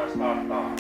startaa.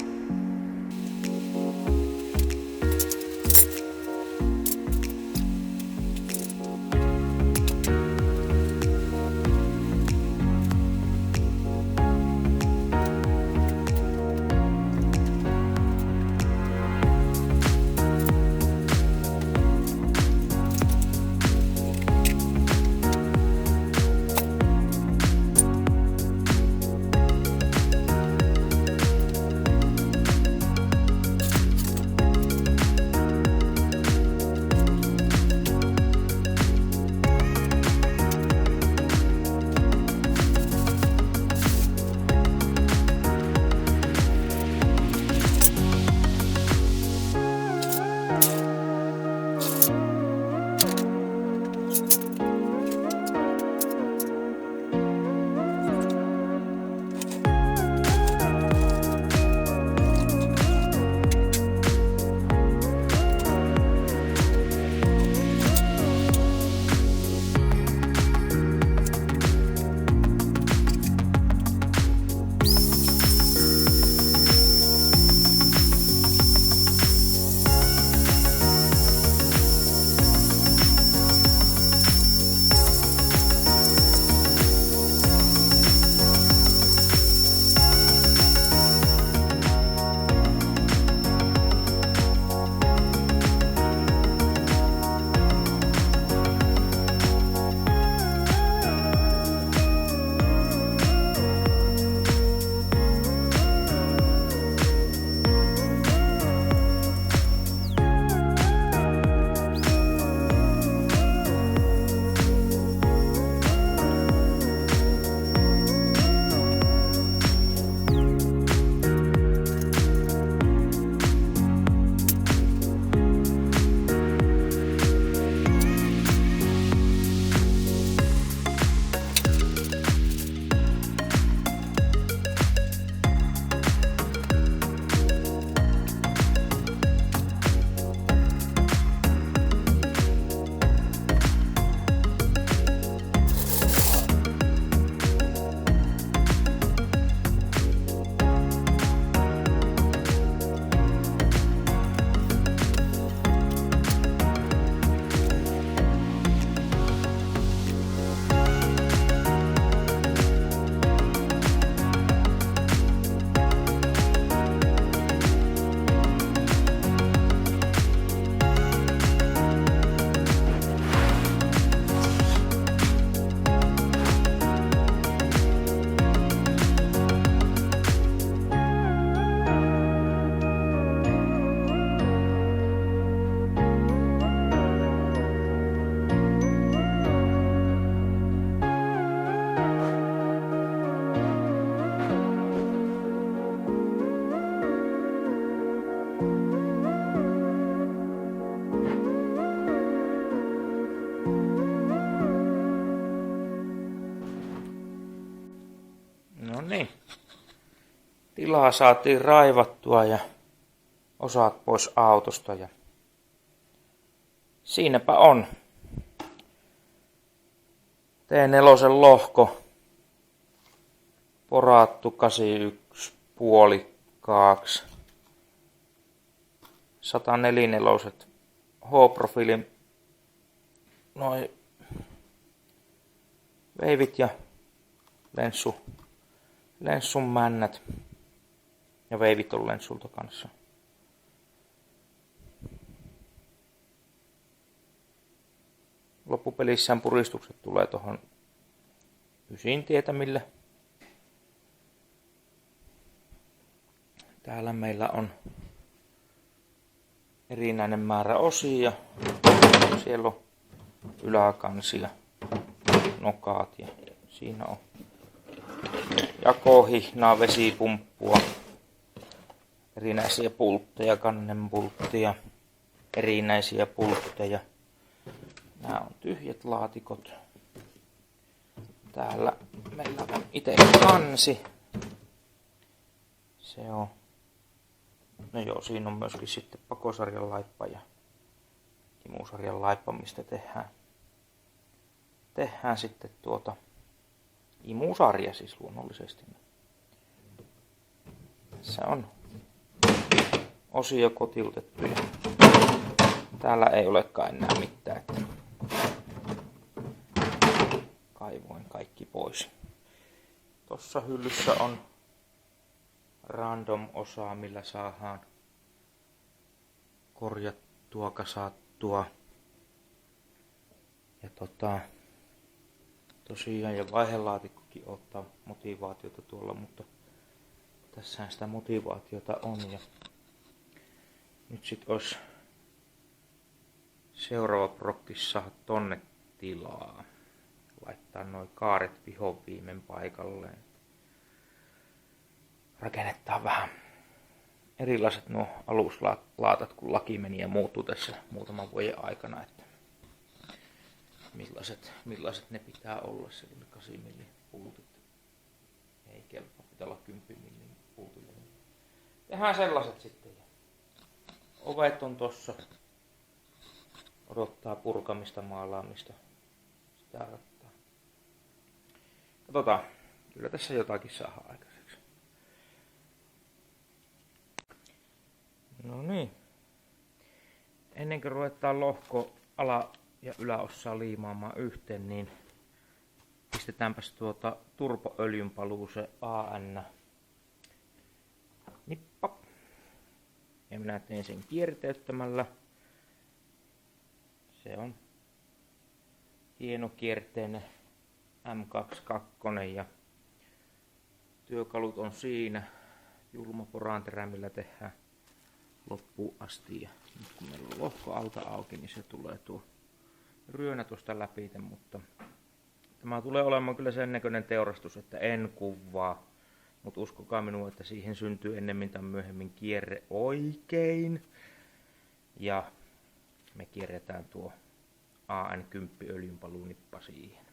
No niin. Tilaa saatiin raivattua ja osat pois autosta ja siinäpä on. T4 lohko porattu 81 puolikkaaksi. 104 H-profiilin noin veivit ja lenssun männät ja veivit on lenssulta kanssa. Loppupelissään puristukset tulee tuohon 9 tietämille. Täällä meillä on erinäinen määrä osia. Siellä on yläkansi ja nokat ja siinä on jakohihnaa, vesipumppua, erinäisiä pultteja, kannenpultteja, erinäisiä pultteja. Nämä on tyhjät laatikot. Täällä meillä on itse kansi. Se on. No joo, siinä on myöskin sitten pakosarjan laippa ja imusarjan laippa, mistä tehdään sitten imusarja siis luonnollisesti. Tässä on osia kotiutettu ja täällä ei olekaan enää mitään. Että kaivoin kaikki pois. Tossa hyllyssä on random osaa, millä saadaan korjattua, kasattua. Ja tosiaan ja vaihelaatikkokin ottaa motivaatiota tuolla, mutta tässähän sitä motivaatiota on. Ja nyt sit olisi seuraava prokkis saada tonne tilaa. Laittaa noi kaaret vihon viimein paikalleen. Rakennetaan vähän erilaiset nuo aluslaatat, kun laki meni ja muuttuu tässä muutaman vuoden aikana, että millaiset ne pitää olla. Se oli 8 millin puutit. Ei kelpaa, pitää olla 10 millin puutille. Tehdään sellaiset sitten. Ovet on tossa. Odottaa purkamista, maalaamista. Sitä odottaa. Katsotaan. Kyllä tässä jotakin saadaan aikaiseksi. No niin. Ennen kuin ruvetaan lohko ala- ja yläosaa liimaamaan yhteen, niin pistetäänpäs turboöljynpaluu se AN nippa. Ja minä teen sen kierteyttämällä. Se on hienokierteinen M22 ja työkalut on siinä. Julma poraanterä, millä tehdään loppuun asti. Ja nyt kun meillä on lohko alta auki, niin se tulee tuo ryönä tuosta läpi, mutta tämä tulee olemaan kyllä sen näköinen teurastus, että en kuvaa. Mutta uskokaa minua, että siihen syntyy ennemmin tai myöhemmin kierre oikein. Ja me kierretään tuo AN10 öljynpaluunippa siihen.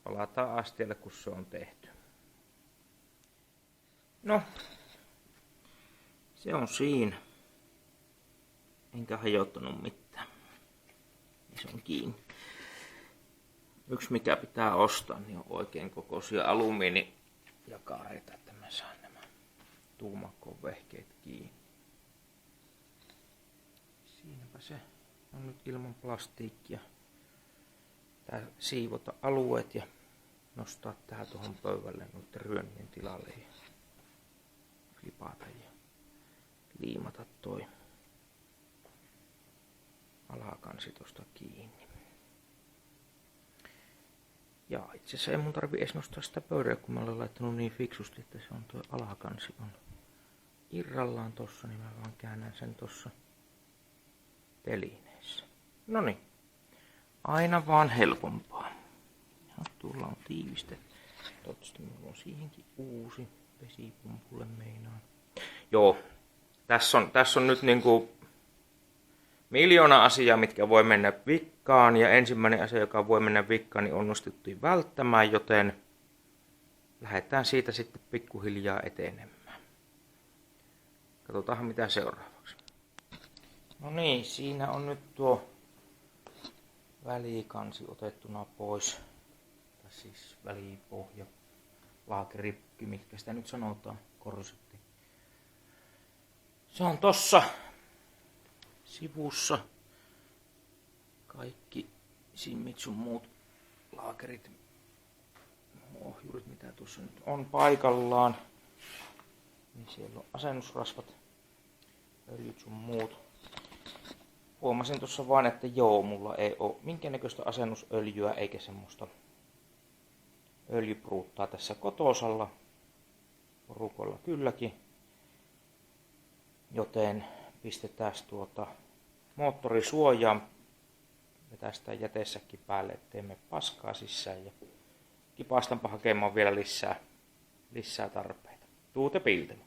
Palataan astialle, kun se on tehty. No, se on siinä. Enkä hajottanut mitään. Se on kiinni. Yksi mikä pitää ostaa, niin on oikein kokoisia alumiinijakareita, että mä saan nämä tuumakon vehkeet kiinni. Siinäpä se on nyt ilman plastiikkia. Tää siivota alueet ja nostaa tää tuohon pöydälle noiden ryönien tilalle ja klipata ja liimata toi alakansi tosta kiinni. Ja itse asiassa ei mun tarvi edes nostaa sitä pöydälle, kun mä olen laittanut niin fiksusti, että se on tuo alakansi on irrallaan tossa, niin mä vaan käännän sen tossa telineessä. Noniin, aina vaan helpompaa. Ja tuolla on tiiviste. Toivottavasti minulla on siihenkin uusi vesipumpulle meinaan. Joo, tässä on nyt niinku miljoona asiaa, mitkä voi mennä vikkaan, ja ensimmäinen asia, joka voi mennä vikkaan, niin onnistuttiin välttämään, joten lähdetään siitä sitten pikkuhiljaa etenemään. Katsotaan mitä seuraavaksi. No niin, siinä on nyt tuo välikansi otettuna pois. Tai siis välipohja, laakerippi, mitkä sitä nyt sanotaan, korsetti. Se on tossa sivussa. Kaikki simmit sun muut laakerit, ohjurit, mitä tuossa nyt on paikallaan. Niin siellä on asennusrasvat, öljyt sun muut. Huomasin tuossa vaan, että joo, mulla ei ole minkäännäköistä asennusöljyä eikä semmoista öljypruuttaa tässä kotosalla. Porukolla kylläkin. Joten pistetään moottorisuojaan. Vetästään jäteessäkin päälle, ettei mene paskaa sisään. Ja kipastanpa hakemaan vielä lisää tarpeita. Tuute piltele.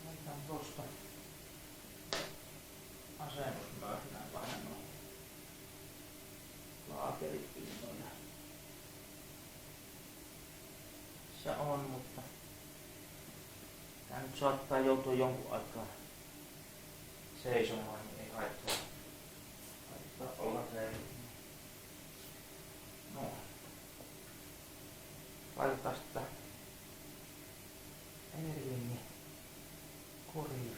Laitan tuosta asennusmöhnään vähän laakeripinnoja. Se on, mutta Tää nyt saattaa joutua jonkun aikaa seisomaan, niin ei haittaa olla reilu. No. Laitetaan sitä Erlingi koriin.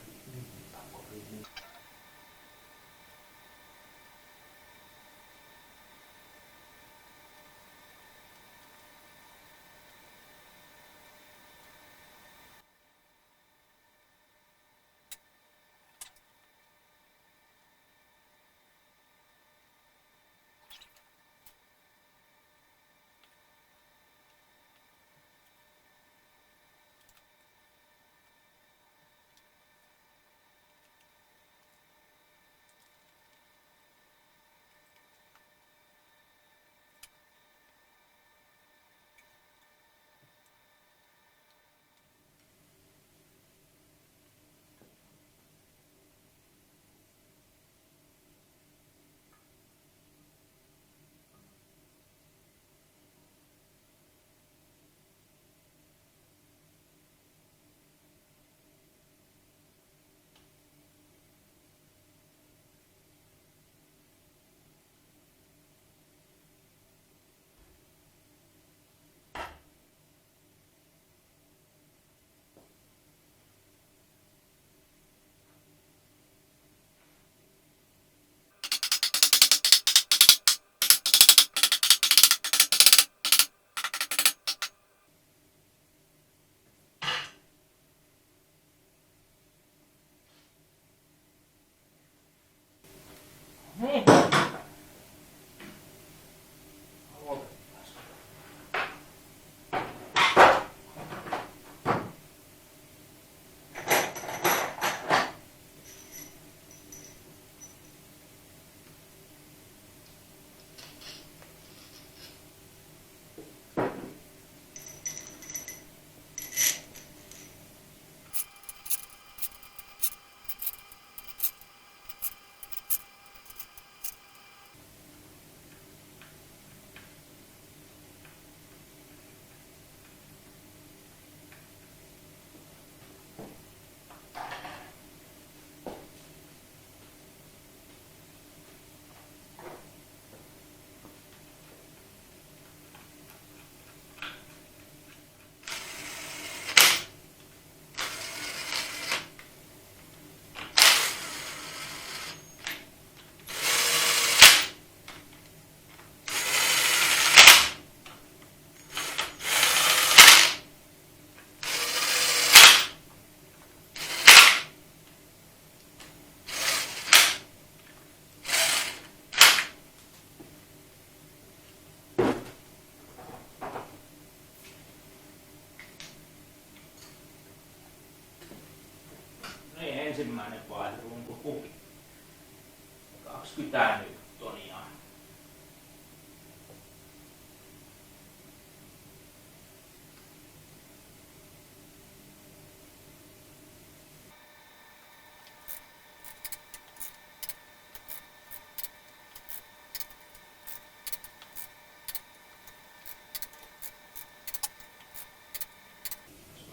Niin. Ensimmäinen vaihdelumpu 20 newtonia.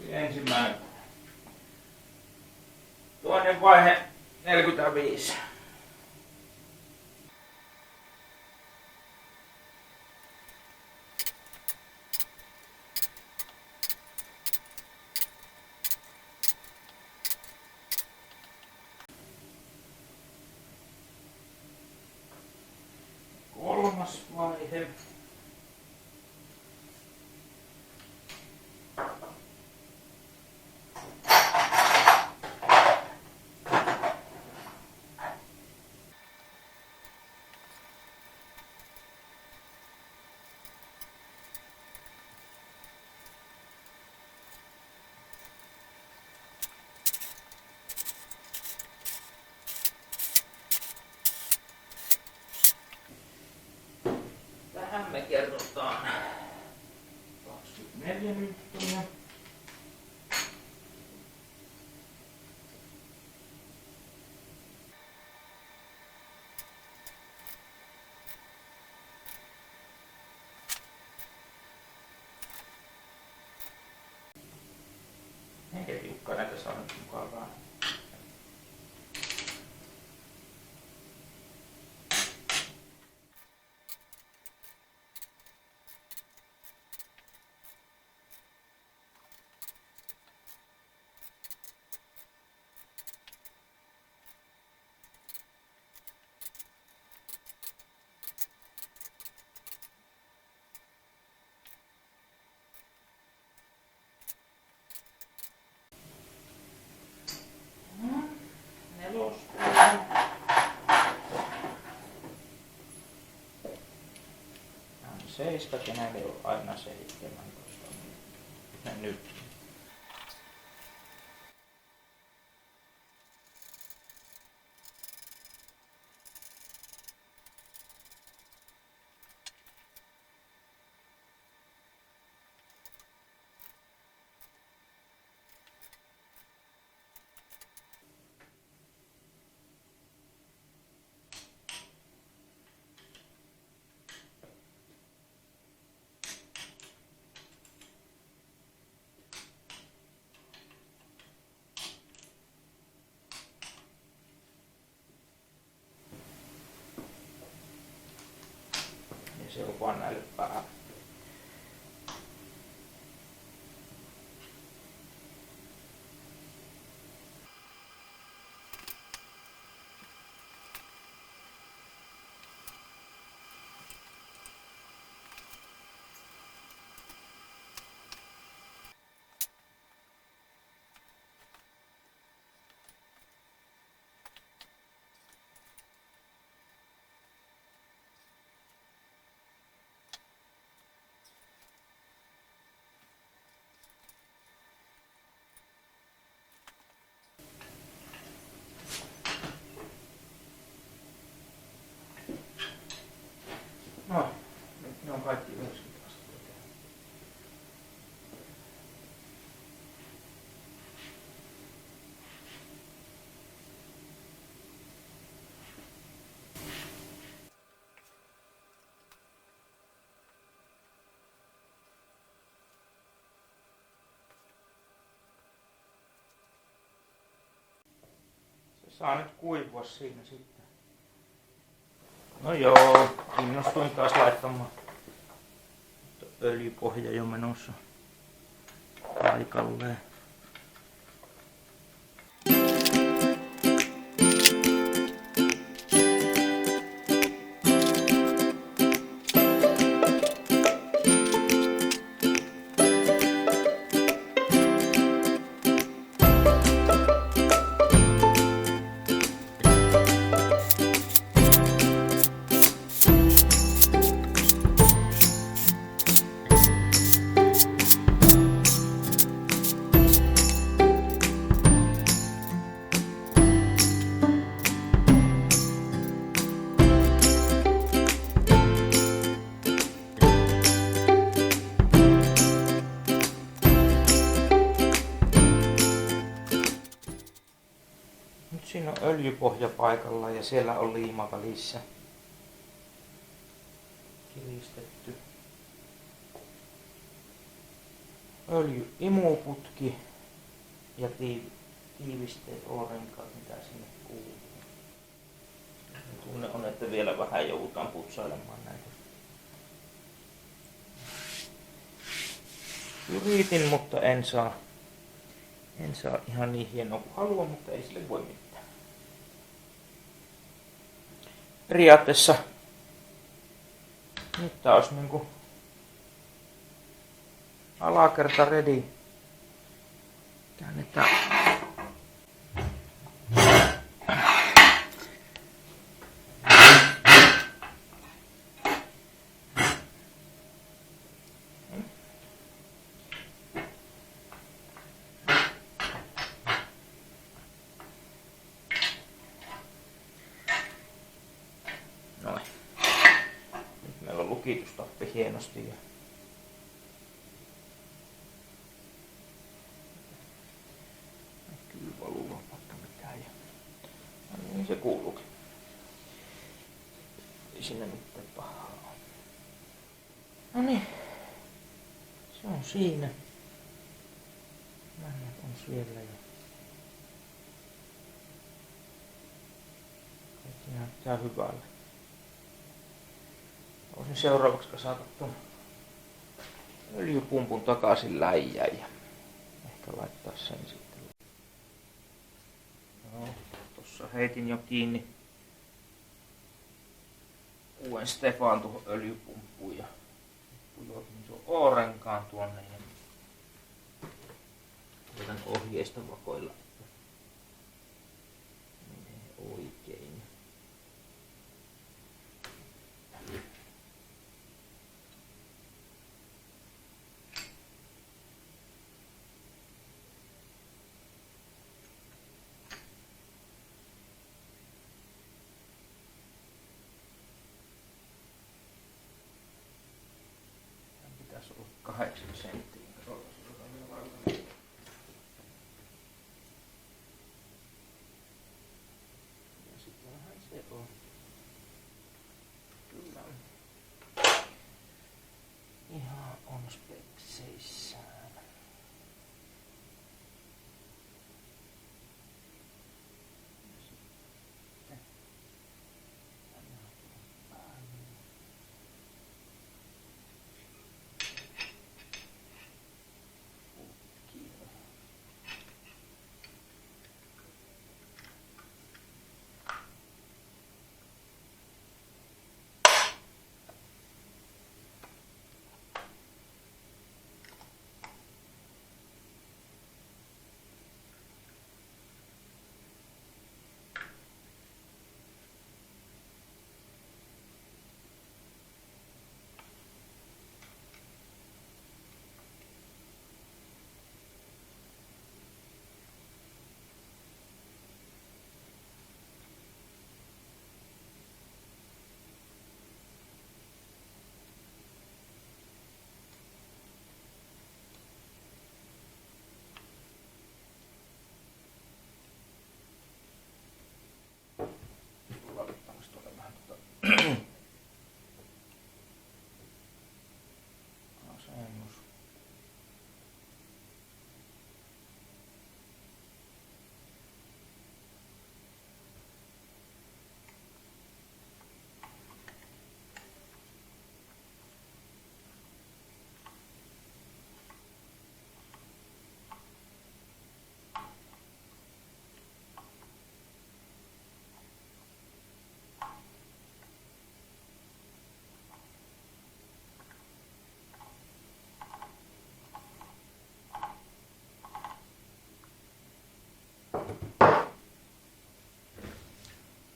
Ensimmäinen. Toinen vaihe 45. Kolmas vaihe. Eikä tiukkaa näitä saa nyt mukavaa. Seiskat ja näin on aina 17. Ja nyt. Se on vaan näille päälle. No, nyt ne on kaikki 90 astetta. Se saa nyt kuivua siinä sitten. No joo, innostuin taas laittamaan. Öljypohja jo menossa paikalleen. Nyt siinä on öljypohja paikalla ja siellä on liima välissä. Kiristetty. Öljyimuputki ja tiivisteet O-renkaat, mitä sinne kuuluu. Tunne on, että vielä vähän joudutaan putsailemaan näitä. Yritin, mutta en saa ihan niin hienoa kuin haluan, mutta ei sille voi mitään. Periaatteessa nyt tää olisi niinku alakerta ready. Käännetään. Noin. Nyt meillä on lukitustappi hienosti. Ja näkyy valuva vaikka mitään. Ja niin se kuuluukin. Ei sinne mitään pahaa ole. No niin. Se on siinä. Mennään siellä ja kaikki näyttää hyvälle. Voisin seuraavaksi kasata ton öljypumpun takaisin läjään ja ehkä laittaa sen sitten. No, tossa heitin jo kiinni uuden Stefan tuohon öljypumppuun ja pujotin tuon Oorenkaan tuonne ja koitan ohjeista vakoilla, että menee oikein. Pitäisi olla 8 senttiä. Ja sittenhän se on. Kyllä. Ihan on spekseissään. Asennus.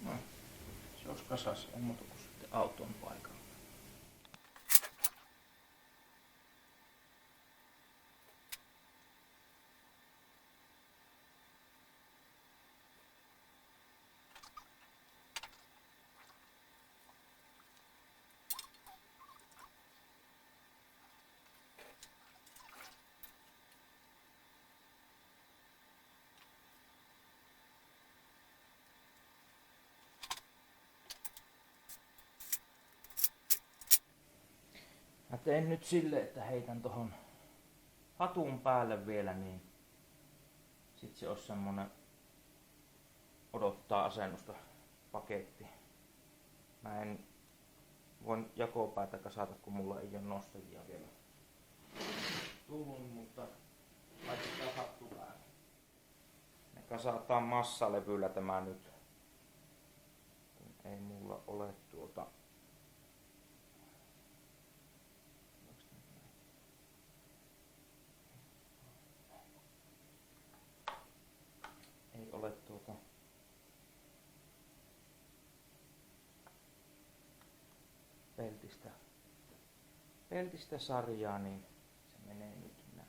No, se olisi kasassa, ei muuta kuin sitten auton paikalla. Mä teen nyt silleen, että heitän tohon hatun päälle vielä, niin sit se olisi semmonen odottaa asennusta paketti. Mä en voin jakopäätä kasata, kun mulla ei ole nostajia vielä tullut, mutta laitetaan hattu päälle. Me kasataan massalevyllä tämä nyt. Ei mulla ole ei ole peltistä sarjaa, niin se menee nyt näin.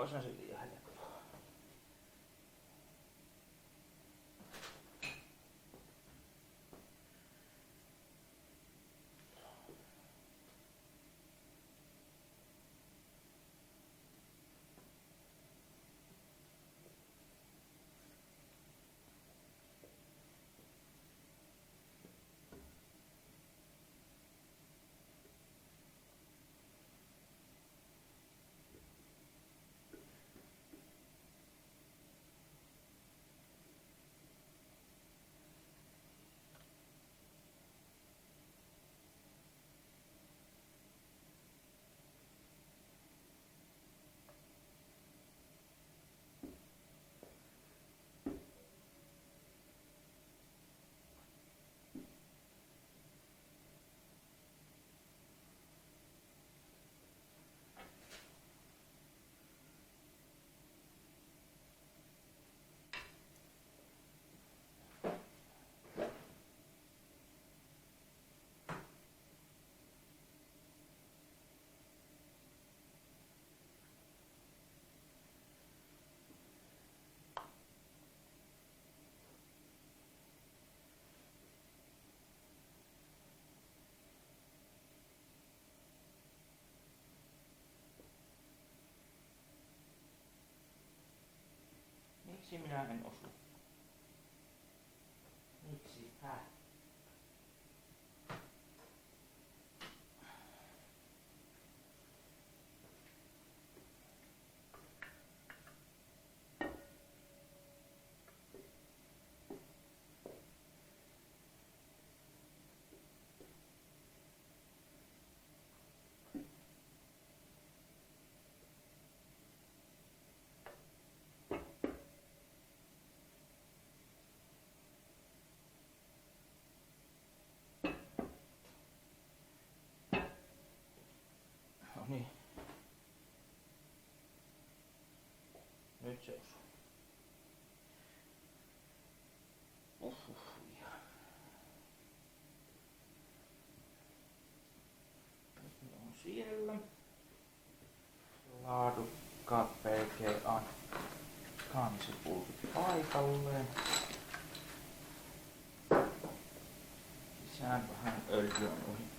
Oishan se liian helppoa. Miksi minä en osu? Miksi? No niin. Nyt se osuu. Nyt ne on siellä. Laadukkaat PGA kansipultit paikalleen. Lisään vähän öljyä noihin.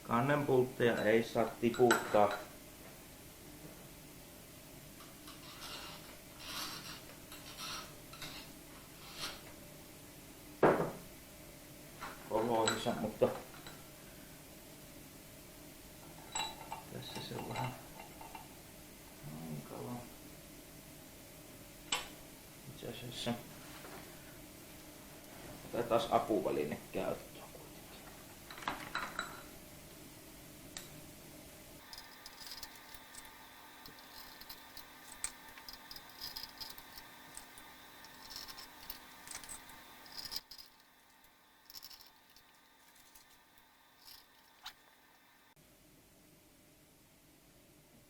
Kannenpultteja ei saa tiputtaa. Oloissa, mutta tässä se on vähän hankalaa. Itse asiassa otetaan apuväline käyttöön.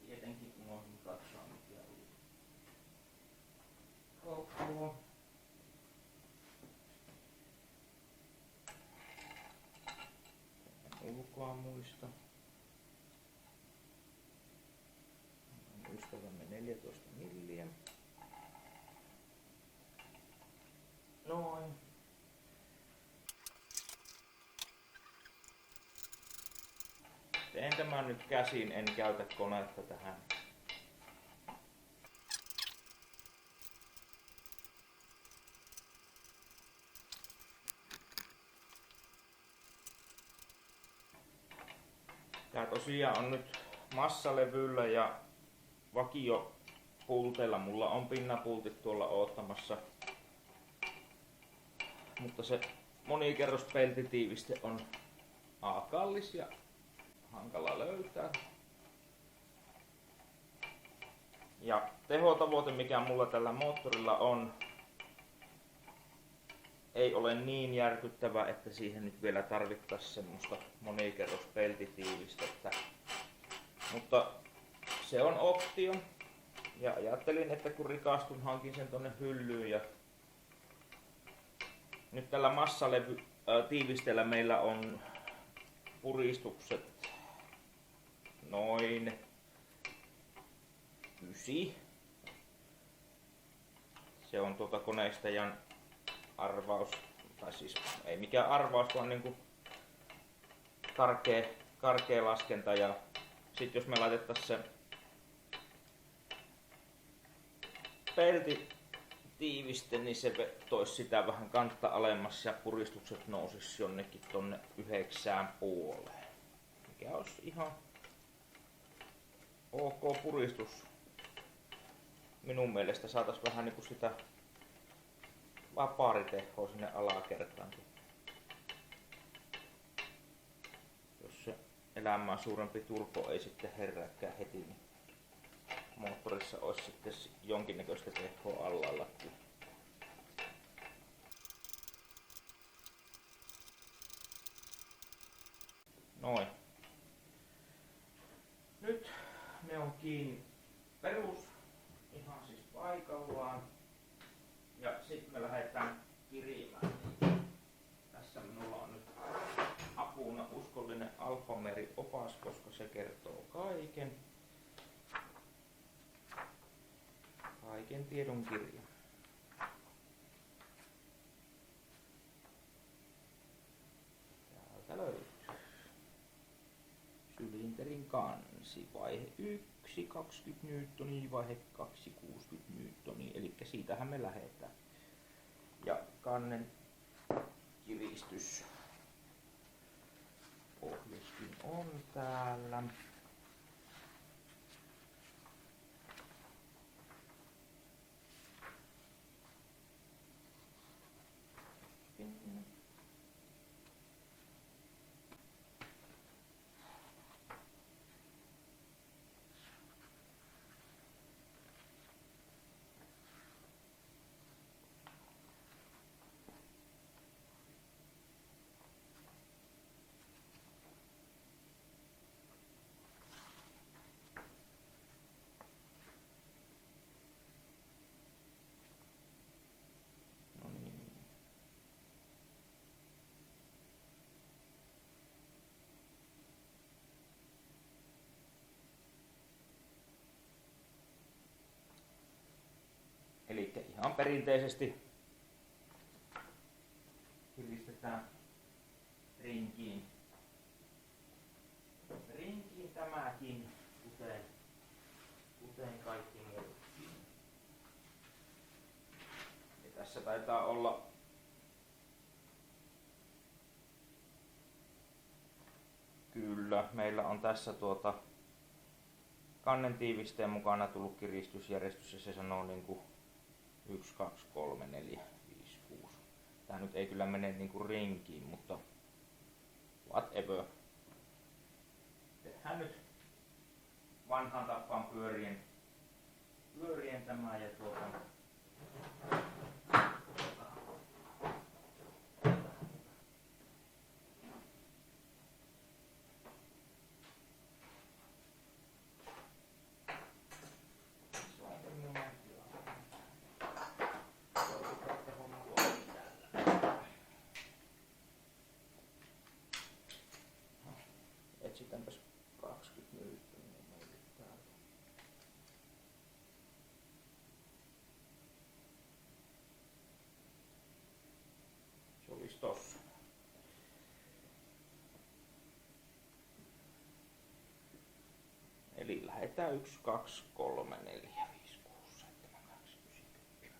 Tietenkin unohdin katsoa mikä oli koko. Ulkoa muista. Ystävämme 14 milliä. Noin. Teen tämän nyt käsin, en käytä konetta tähän. Tää tosiaan on nyt massalevyllä ja vakiopulteilla. Mulla on pinnapultit tuolla oottamassa. Mutta se monikerrospeltitiiviste on kallis ja hankala löytää. Ja tehotavoite mikä mulla tällä moottorilla on ei ole niin järkyttävä, että siihen nyt vielä tarvittaisiin semmoista monikerrospeltitiivistettä. Mutta se on optio. Ja ajattelin, että kun rikastun, hankin sen tonne hyllyyn. Ja nyt tällä massalevy tiivisteellä meillä on puristukset noin 9. Se on koneistajan arvaus, tai siis ei mikään arvaus, vaan niinku karkea laskenta. Ja sit jos me laitettaisiin se pelti tiiviste, niin se toisi sitä vähän kantta alemmas ja puristukset nousis jonnekin tonne 9,5. Mikä olisi ihan ok puristus. Minun mielestä saatais vähän niinku sitä vapaaritehoa sinne alakertaan. Jos se elämää suurempi turbo ei sitten herääkään heti, niin moottorissa olisi sitten jonkinnäköistä tehoa allallakin. Noin. Nyt ne on kiinni perus ihan siis paikallaan. Ja sitten me lähdetään kirimään. Tässä minulla on nyt apuna uskollinen Alfameri-opas, koska se kertoo kaiken. Kaiken tiedon kirja. Täältä löytyy. Sylinterin kansi, vaihe 1, 20 N, vaihe 2, 60 N, eli siitähän me lähdetään. Ja kannen kiristys ohjuskin on täällä. Eli ihan perinteisesti kiristetään rinkiin tämäkin, kuten kaikki muutkin. Ja tässä taitaa olla kyllä, meillä on tässä kannen tiivisteen mukana tullut kiristysjärjestys ja se sanoo niinku 1, 2, 3, 4, 5, 6. Tää nyt ei kyllä mene niinku rinkiin, mutta whatever. Tehdään nyt vanhan tappaan pyörien tämä ja etsitäänpäs 20 minuuttia meille täältä. Se olisi tossa. Eli lähdetään 1, 2, 3, 4, 5, 6, 7, 8, 9, 10.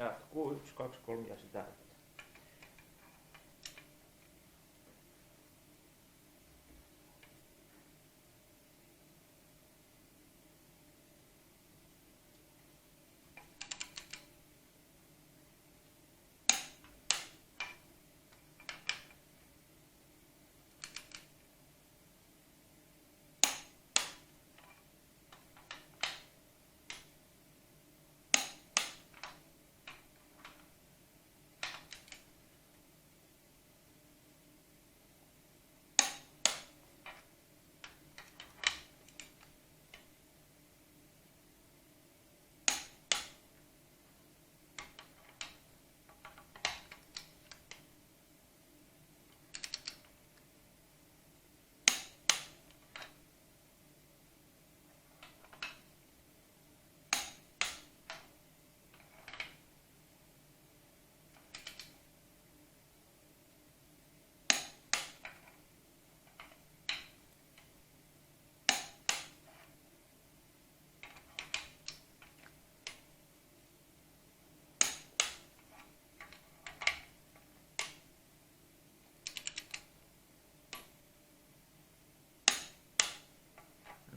Jatkuu 1, 2, 3 ja sitä.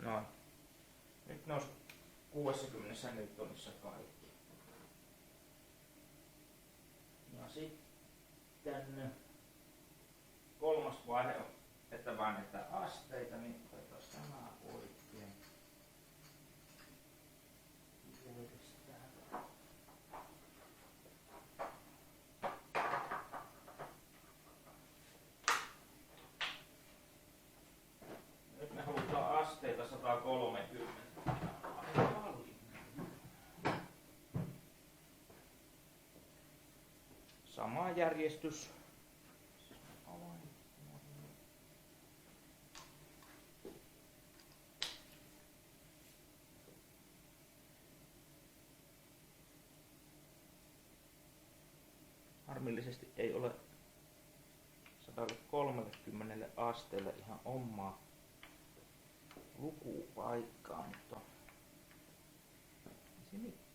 Noin. Nyt nousi 60 newtonissa kaikki. Ja sitten kolmas vaihe on, että väännetään asteita, niin otetaan tämä oikein. Nyt me halutaan asteita 130. Sama järjestys. Harmillisesti ei ole 130 asteelle ihan omaa lukupaikkaa, mutta ei se mitään.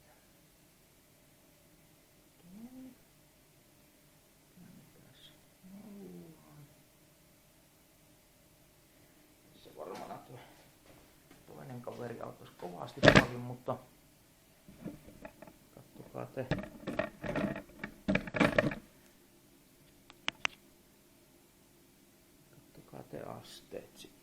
Se varmaan tuo toinen kaveri auttaisi kovasti paljon, mutta katsokaa te. Katsokaa te asteet sitten.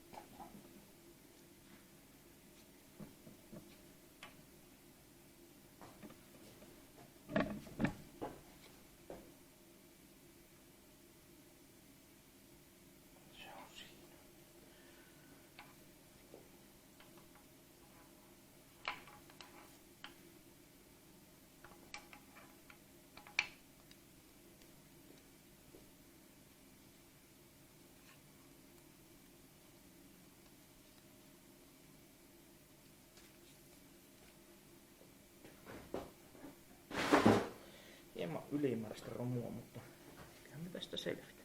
Hieman ylimääräistä romua, mutta kyllähän me tästä selvitään.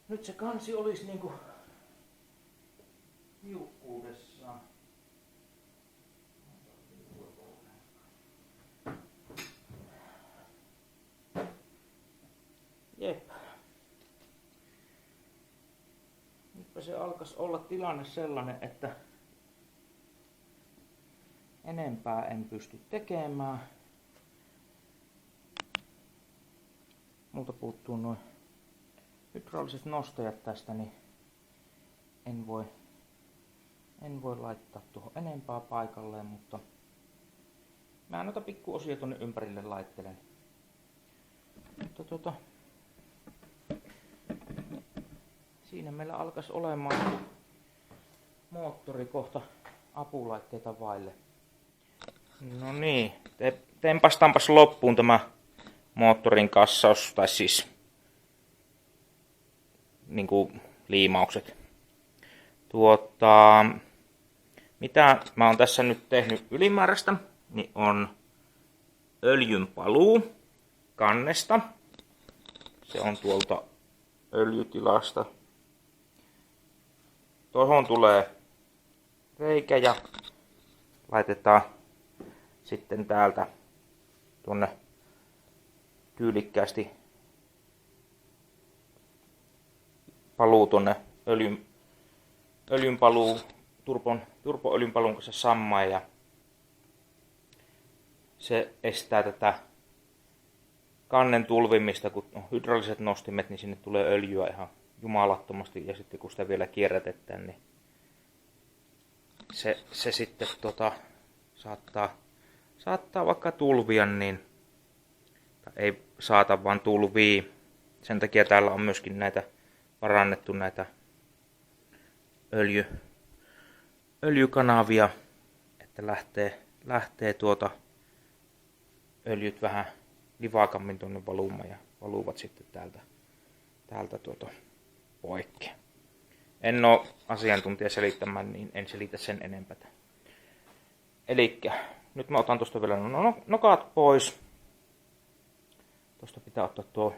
nyt se kansi olisi niinku tiukkuudessaan. Jep. Nytpä se alkaisi olla tilanne sellainen, että enempää en pysty tekemään. Multa puuttuu noin hydrauliset nostajat tästä, niin en voi laittaa tuohon enempää paikalleen, mutta mä noita pikkuosia tonne ympärille laittelen. Mutta siinä meillä alkaisi olemaan moottori kohta apulaitteita vaille. No niin, tempastaanpas loppuun tämä moottorin kassaus, tai siis niinku liimaukset. Mitä mä oon tässä nyt tehnyt ylimääräistä, niin on öljynpaluu kannesta. Se on tuolta öljytilasta. Tuohon tulee reikä ja laitetaan sitten täältä tuonne tyylikkäästi paluu tuonne öljynpaluu, turboöljynpaluun kanssa samaan, ja se estää tätä kannen tulvimista, kun on hydrauliset nostimet, niin sinne tulee öljyä ihan jumalattomasti, ja sitten kun sitä vielä kierrätetään, niin se sitten saattaa vaikka tulvia, niin ei saata vaan tulvia. Sen takia täällä on myöskin parannettu näitä öljykanavia, että lähtee öljyt vähän livakammin tuonne valumaan ja valuvat sitten täältä poikki. En ole asiantuntija selittämään, niin en selitä sen enempää. Elikkä nyt mä otan tuosta vielä nokat pois. Tuosta pitää ottaa tuo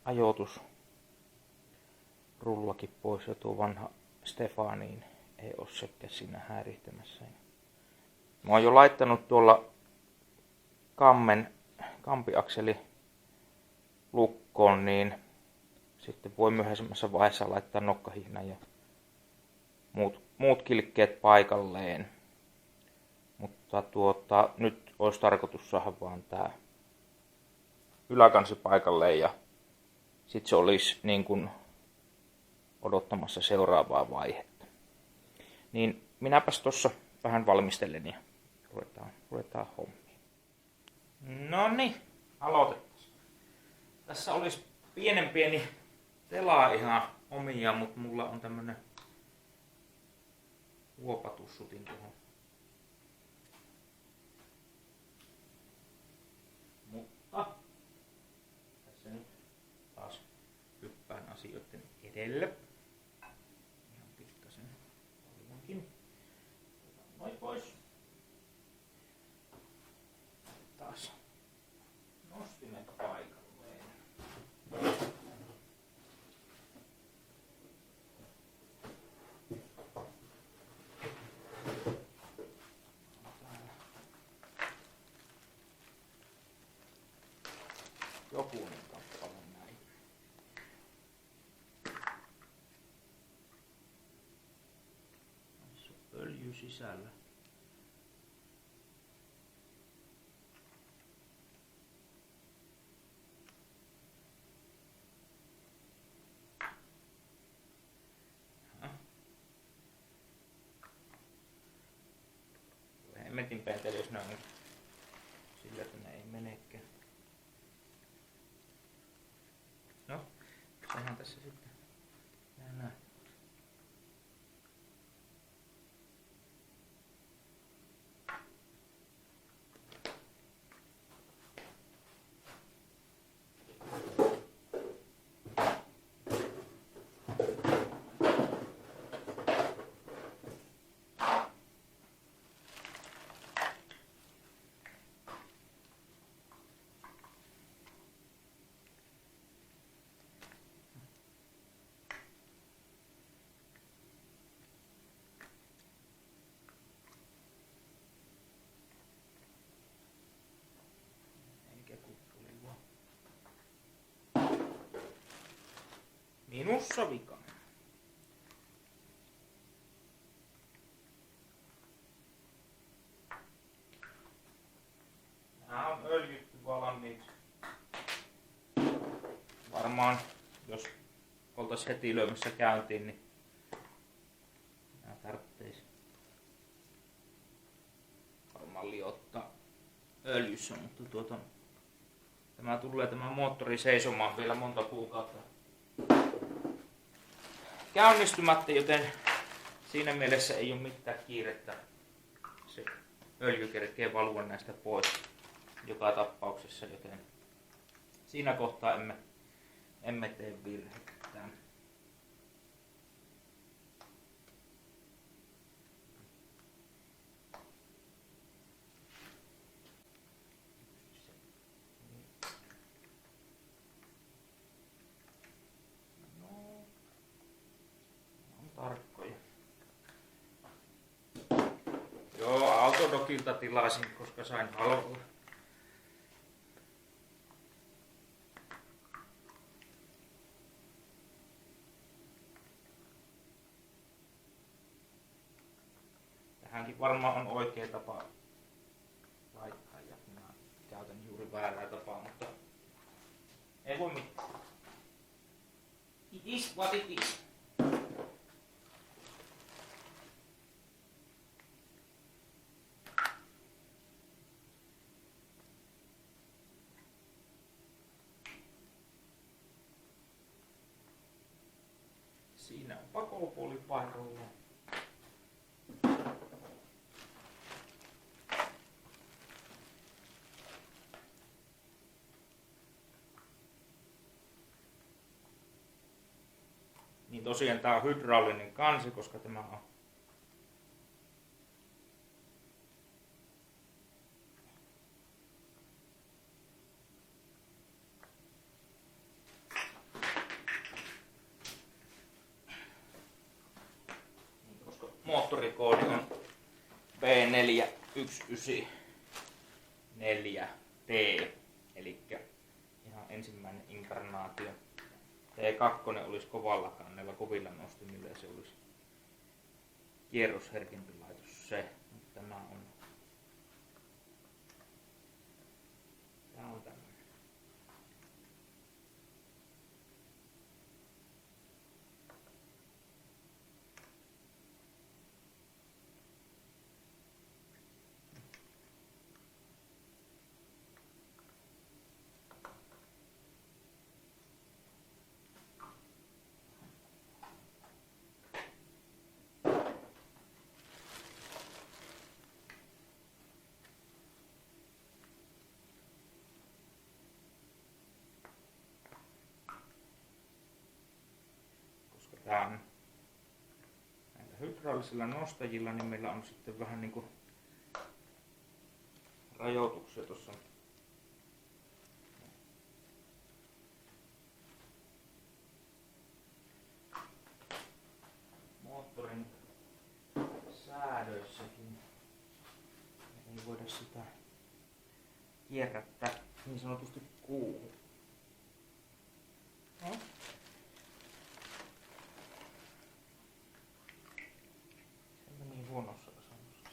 ajoitusrullakin pois, ja tuo vanha Stefaniin ei ole sekään siinä häirittämässä. Mä oon jo laittanut tuolla kampiakseli lukkoon, niin sitten voi myöhemmässä vaiheessa laittaa nokkahihnan ja muut kilkkeet paikalleen. Mutta nyt olisi tarkoitus saada vaan tää yläkansi paikalleen, ja sitten se olisi niin kuin odottamassa seuraavaa vaihetta. Niin minäpäs tuossa vähän valmistelen ja ruvetaan hommiin. Noniin, aloitetaan. Tässä olisi pieni tela ihan omia, mutta mulla on tämmönen huopatussutin tuohon. Mutta tässä nyt taas hyppään asioiden edelle. Ihan pikkasen paljonkin. Noin pois. Taas nostimet paikalleen. Jokunen kappale näin. Tässä on öljy sisällä. Hemmetin penteli, jos ne on sillä, että ne ei menekään. No, sehän tässä sitten näin. Minussa vika. Nämä on öljytty valmiiksi. Varmaan, jos oltais heti lyömässä käyntiin, niin nämä tarvitsisi varmaan liottaa öljyssä, mutta tämä tulee tämä moottori seisomaan vielä monta kuukautta käynnistymättä, joten siinä mielessä ei ole mitään kiirettä. Se öljy kerkee valua näistä pois joka tapauksessa, joten siinä kohtaa emme tee virhettä. Tarkkoja. Joo, Autodocilta tilasin, koska sain halvalla. Tähänkin varmaan on oikea tapa laittaa ja minä käytän juuri väärää tapaa, mutta ei voi mitään. It is what it is. Siinä on pakopuoli paikoillaan. Niin tosiaan tää on hydraulinen kansi, koska tämä on moottorikoodi on B4194T, eli ihan ensimmäinen inkarnaatio. T2 olisi kovalla kannella, kovilla nostimilla ja se olisi kierrosherkempi laitos se, mutta tämä on tämmöinen. Tää on näillä hydraulisilla nostajilla, niin meillä on sitten vähän niinku rajoituksia tuossa moottorin säädöissäkin. Ei voida sitä kierrättää niin sanotusti kuuhun. No. Huonossa asennossa.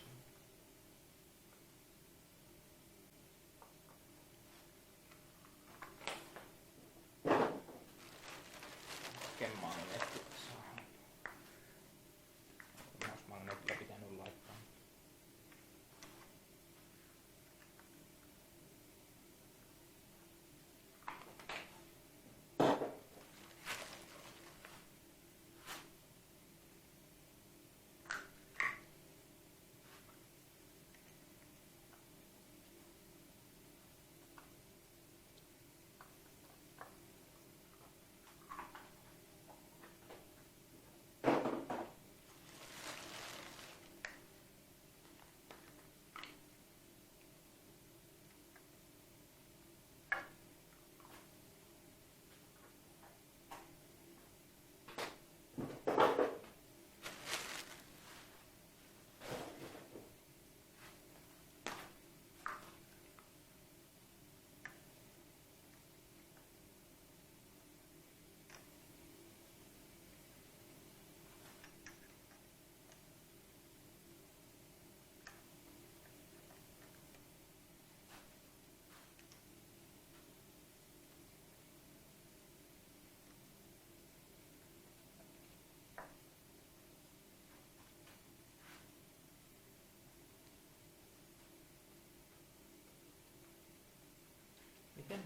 Magneetti saadaan. Olisi magneetilla pitänyt laittaa.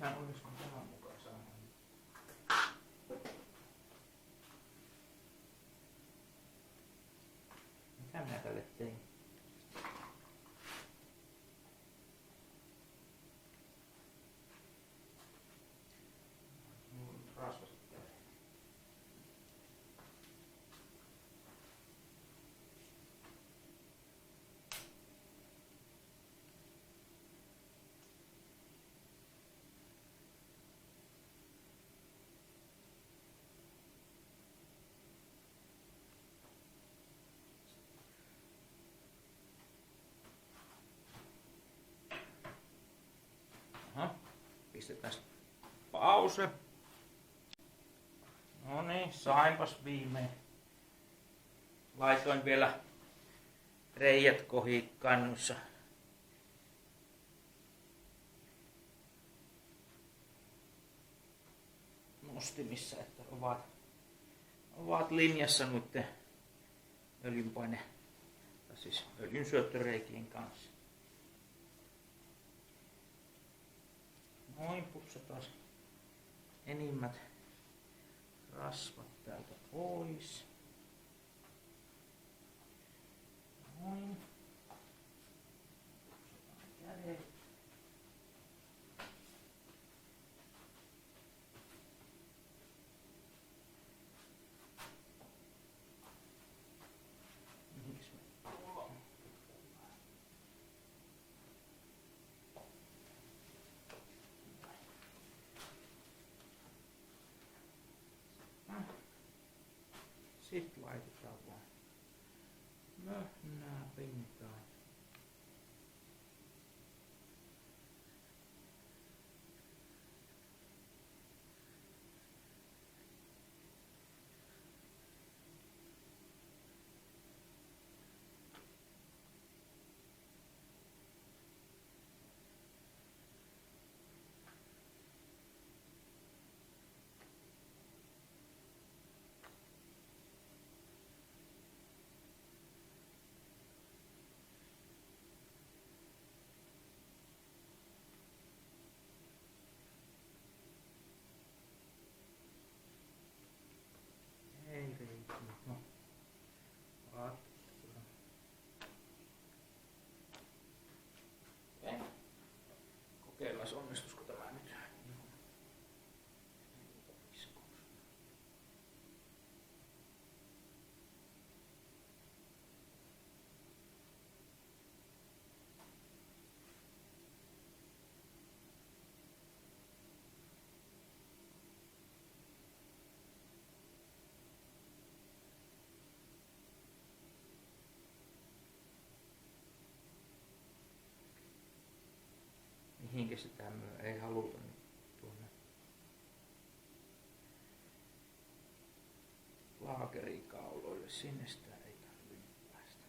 mä onnistun tämän mukaan saamaan. Mitä minä tälle tein? Aha, pistetään pause. No niin, sainpas viimein. Laitoin vielä reijät kohikannussa. Nostimissa, että ovat linjassa noiden öljynpaine, tai siis öljyn syöttöreikien kanssa. Noin, putsataan enimmät rasvat täältä pois. Noin. Putsataan kädet. Sitten laitetaan vaan möhnää pintaan. Ei riittänyt. No. Okei. Kokeillaan onnistuisiko tämä nyt. Mihinkä sitä ei haluta tuonne laakerikauloille, sinne sitä ei tarvitse päästä.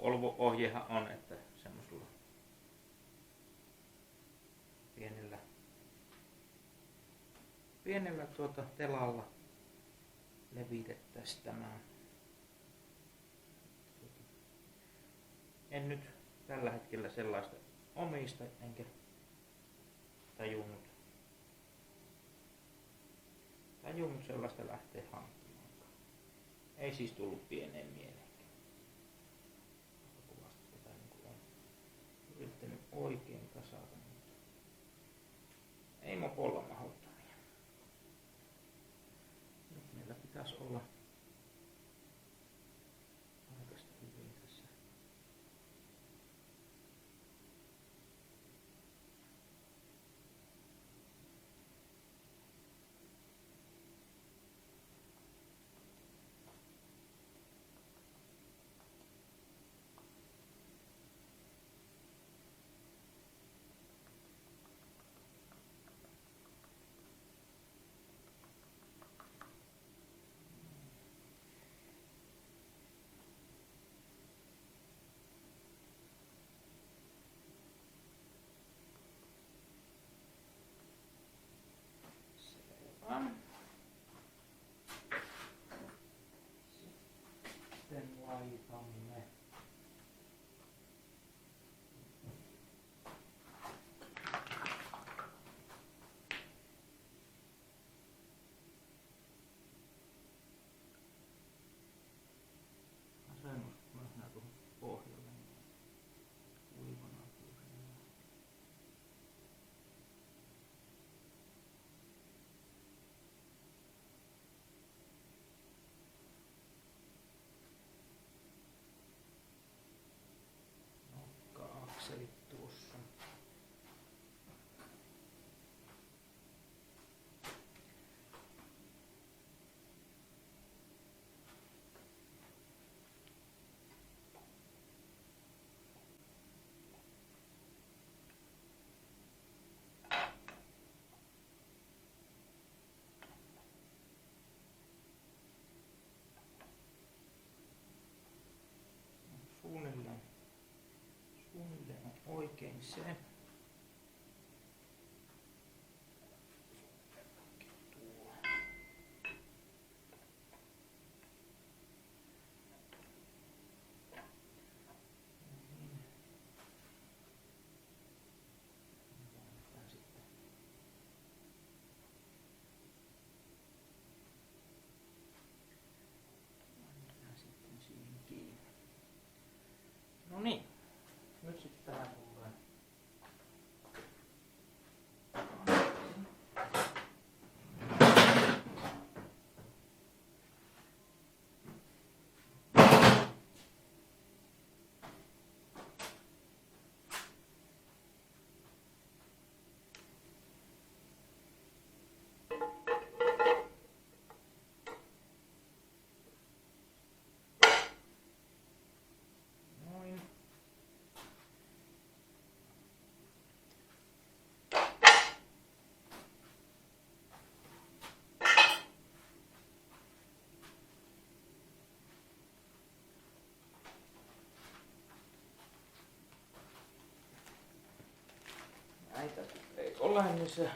Volvo-ohjehan on, että semmoisella pienellä telalla levitettäisiin tämä. En nyt tällä hetkellä sellaista omista, enkä tajunnut sellaista lähteä hankkimaan. Ei siis tullut pieneen mieleen. Ei mopolla mahdottomia. Nyt meillä pitäisi olla aikaista hyvin tässä. Sitten laitamme asennus myös nää tuohon pohjalle kuivana pysyy. Nokka-akselit tuossa. Suunnilleen on oikein se. Tuo. Niin. Laitetaan sitten. Laitetaan sitten siihen kiinni. No niin. Nyt sitten tähän tulee. Noin. Näitä ei ole, niin se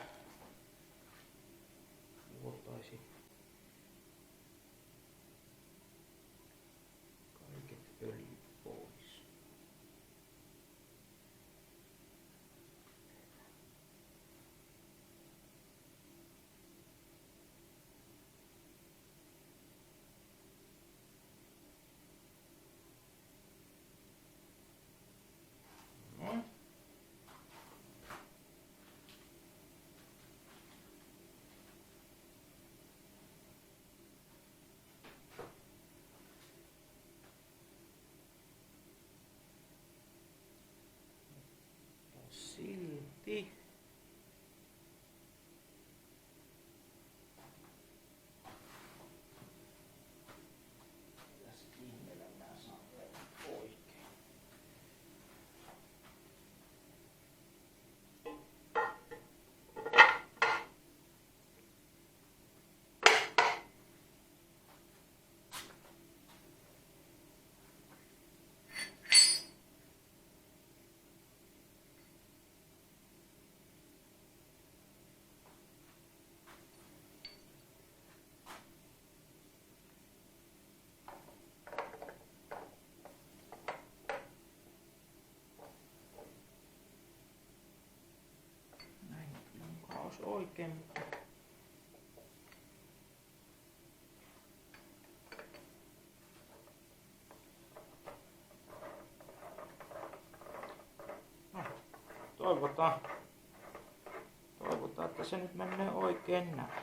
vuotaisi kaiket öljyt pois. No. Silti. Mitäs ihmeellä nää saa oikein? Olisi oikein, mutta toivotaan Katsotaan, että se nyt menee oikein näin.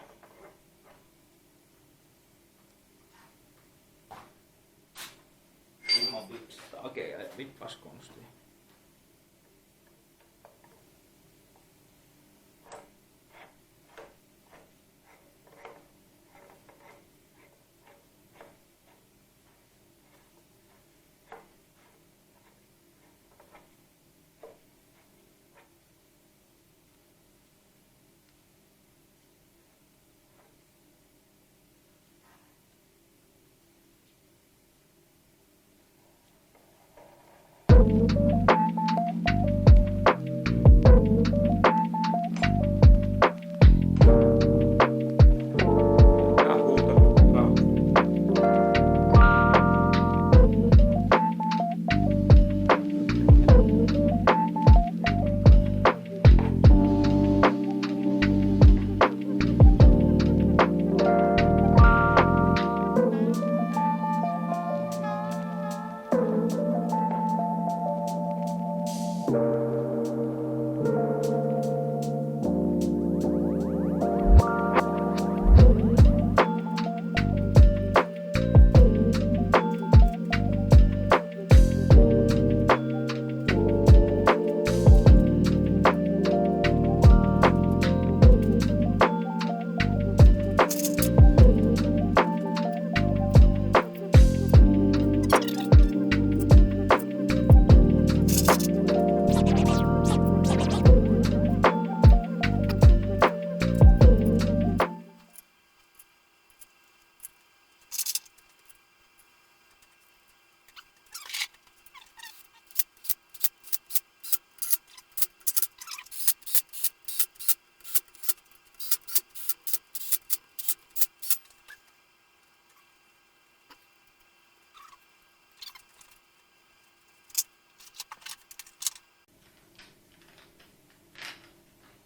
Ilman vipsistä akeja ja vippaskonstia.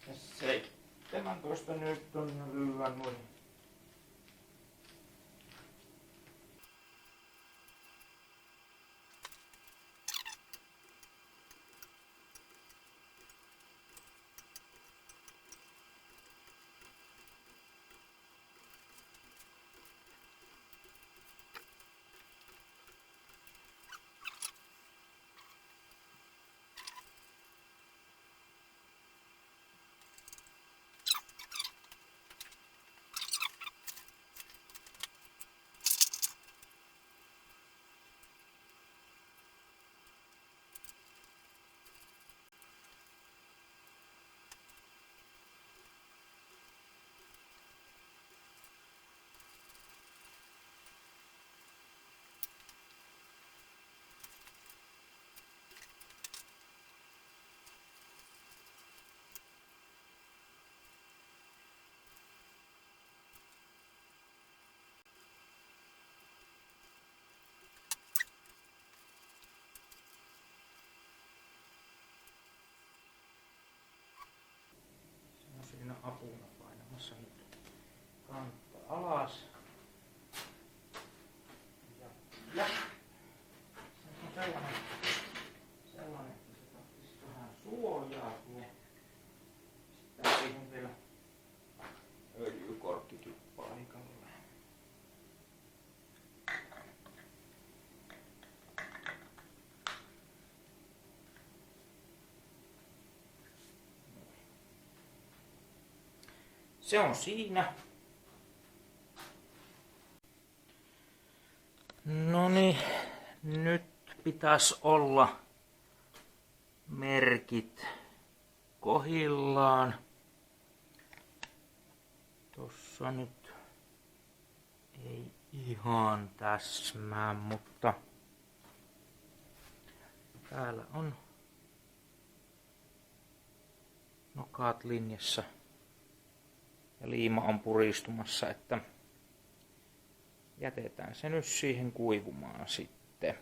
Ja 17 nyt on lyhyen noin. Siinä apuna painamassa nyt kantta alas. Ja se on sellainen, että se tarvitsisi vähän suojaa tuo. Sitten siihen vielä öljykorkkikin paikalle. Se on siinä. Noniin, nyt pitäisi olla merkit kohillaan. Tossa nyt ei ihan täsmää, mutta täällä on nokat linjassa. Ja liima on puristumassa, että jätetään se nyt siihen kuivumaan sitten.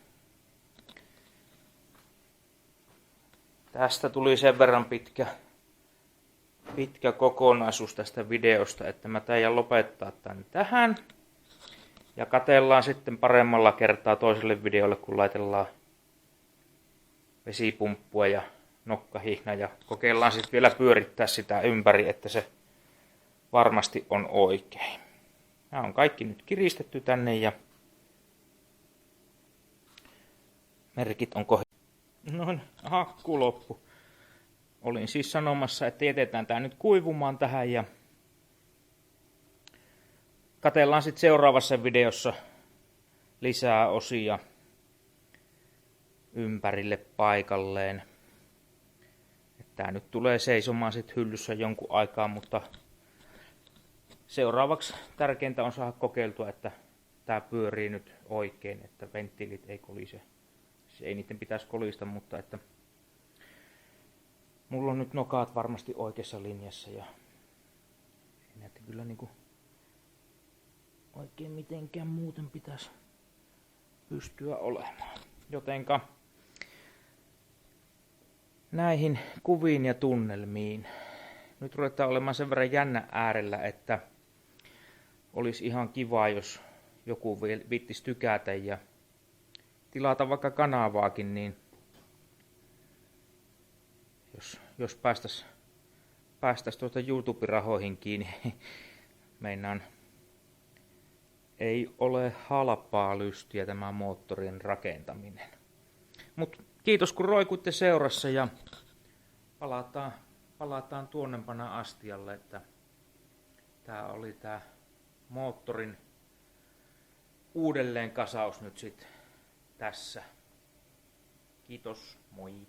Tästä tuli sen verran pitkä kokonaisuus tästä videosta, että mä taidan lopettaa tän tähän. Ja katsellaan sitten paremmalla kertaa toiselle videolle, kun laitellaan vesipumppua ja nokkahihna. Ja kokeillaan sitten vielä pyörittää sitä ympäri, että se varmasti on oikein. Nämä on kaikki nyt kiristetty tänne ja merkit on Noin, akku loppu. Olin siis sanomassa, että jätetään tää nyt kuivumaan tähän ja katsellaan sitten seuraavassa videossa lisää osia ympärille paikalleen. Tää nyt tulee seisomaan sit hyllyssä jonkun aikaa, mutta seuraavaksi tärkeintä on saada kokeiltua, että tää pyörii nyt oikein, että venttiilit ei kolise. Ei niiden pitäisi kolista, mutta että mulla on nyt nokaat varmasti oikeassa linjassa ja ei näitä kyllä niinku oikein mitenkään muuten pitäisi pystyä olemaan. Jotenka näihin kuviin ja tunnelmiin. Nyt ruvetaan olemaan sen verran jännä äärellä, että olisi ihan kiva, jos joku viittisi tykätä ja tilata vaikka kanavaakin, niin jos päästäis tuota YouTube-rahoihin kiinni, meinaan ei ole halpaa lystiä tämä moottorin rakentaminen. Mut kiitos kun roikuitte seurassa ja palataan tuonnempana astialle, että tää oli tää moottorin uudelleenkasaus nyt sit tässä. Kiitos, moi!